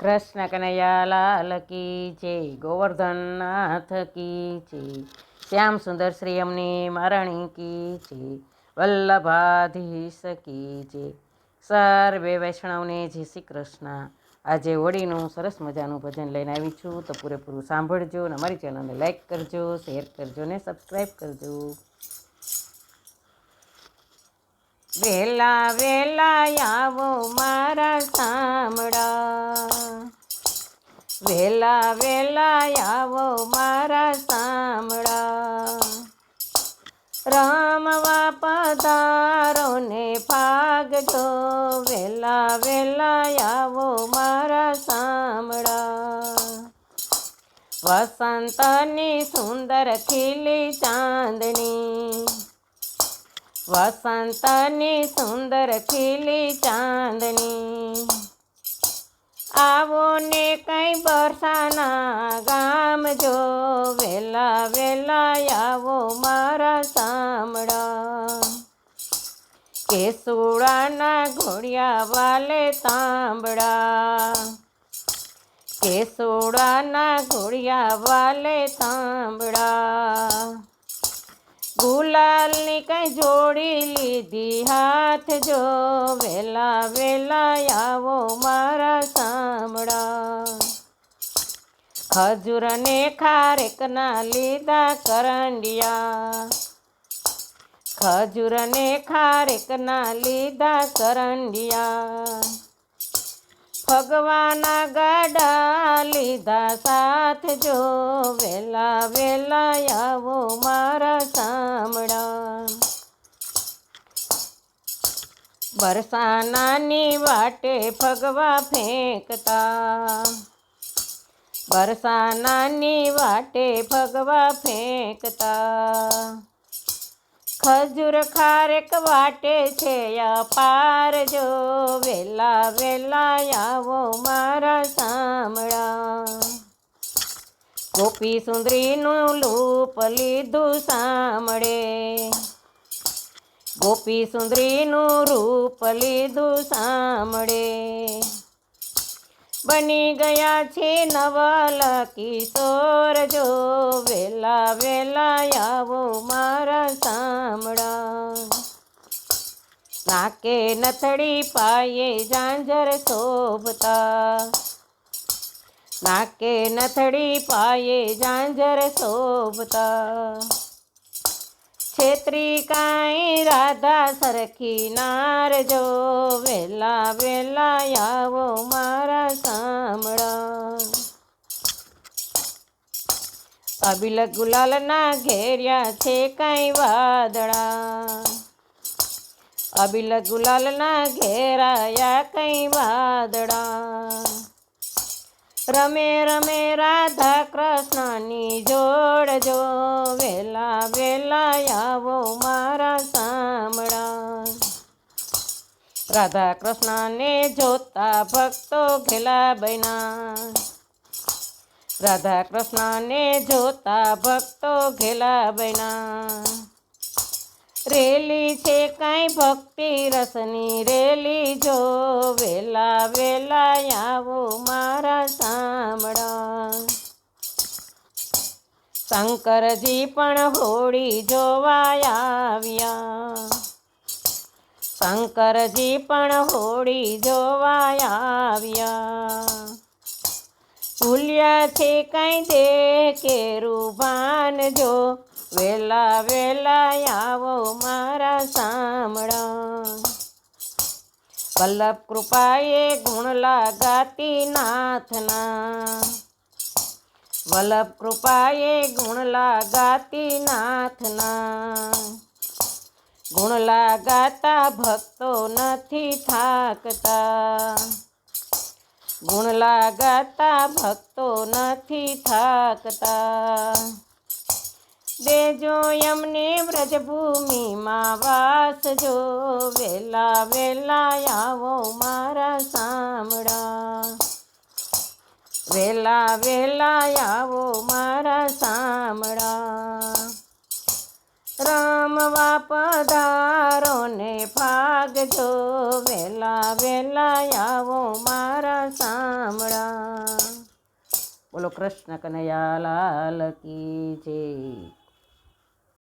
કૃષ્ણ કનૈયા લાલ કી જય, ગોવર્ધનનાથ કી જય, શ્યામ સુંદર શ્રી અમની મહારાણી કી જય, વલ્લભાધીશ કી જય. સર્વે વૈષ્ણવને જય શ્રી કૃષ્ણ. આજે હોળીનું સરસ મજાનું ભજન લઈને આવી છું, તો પૂરેપૂરું સાંભળજો અને અમારી ચેનલને લાઈક કરજો, શેર કરજો ને સબસ્ક્રાઈબ કરજો. વેલા વેલા આવો મારા સામડા, વેલા વેલા આવો મારા સામડા, રમવા પધારો ને ભાગજો, વેલા વેલા આવો મારા સામડા. વસંતની સુંદર ખીલી ચાંદણી, વસંતની સુંદર ખીલી ચાંદની, આવો ને કઈ બરસાના ગામ જો, વેલા વેલા આવો મારા સામડા. કેસુડાના ઘોડિયા વાલે તાંબડા, કેસુડાના ઘોડિયા વાલે તાંબડા, ગુલાલની કઈ જોડી લીધી હાથ જો, વેલા વેલા આવો મારા સામડા. ખજૂર ને ખારેકના લીધા કરંડિયા, ખજૂર ને ખારેકના લીધા કરંડિયા, ભગવાના ગાડા લીધા સાથ જો, વેલા વેલા આવો મારા સામડા. બરસાનાની વાટે ભગવા ફેંકતા, બરસાનાની વાટે ભગવા ફેંકતા, ખજૂર ખારેક વાટે છે અપાર જો, વેલા વેલા આવો મારા સામડા. ગોપી સુંદરીનું લૂપ લીધું સાંભળે, ગોપી સુંદરીનું રૂપ લીધું સાંભળે, બની ગયા છે નવલ કિશોર જો, વેલા વેલા આવો મારા સામડા. નાકે નથડી પાયે ઝાંઝર શોભતા, નાકે નથડી પાયે ઝાંઝર શોભતા, છેત્રી કાંઈ રાધા સરખી નાર જો, વેલા વેલા આવો મારા સામડા. અબિલ ગુલાલના ઘેર્યા છે કાંઈ વાદળા, અબિલ ગુલાલના ઘેરાયા કંઈ વાદળા, રમે રમે રાધા કૃષ્ણની જોડ જો, વેલા વેલા આવો મારા સામડા. રાધા કૃષ્ણને જોતા ભક્તો ઘેલા બન્યા, રાધા કૃષ્ણને જોતા ભક્તો ઘેલા બન્યા, રેલી છે કાંઈ ભક્તિ રસની રેલી જો, વેલા વેલા આવો મારા સામડા. શંકરજી પણ હોળી જોવા આવ્યા, શંકરજી પણ હોળી જોવા આવ્યા, ભૂલ્યા છે કાંઈ દે કેરું ભાન જો, વેલા વેલા આવો મારા સામડા. વલ્લભ કૃપાએ ગુણ લાગાતી નાથના, વલ્લભ કૃપાએ ગુણ લાગાતી નાથના, ગુણ લાગાતા ભક્તો નથી થાકતા, ગુણ લાગાતા ભક્તો નથી થાકતા. દેજો એમને વ્રજભૂમિમાં વાસ જો, વેલા વેલા આવો મારા સામડા, વેલા વેલા આવો મારા સામડા. રમવા પધારો ને ભાગ જાગજો વેલા વેલા આવો મારા સાંભળા. બોલો કૃષ્ણ કનૈયા લાલ કી જય.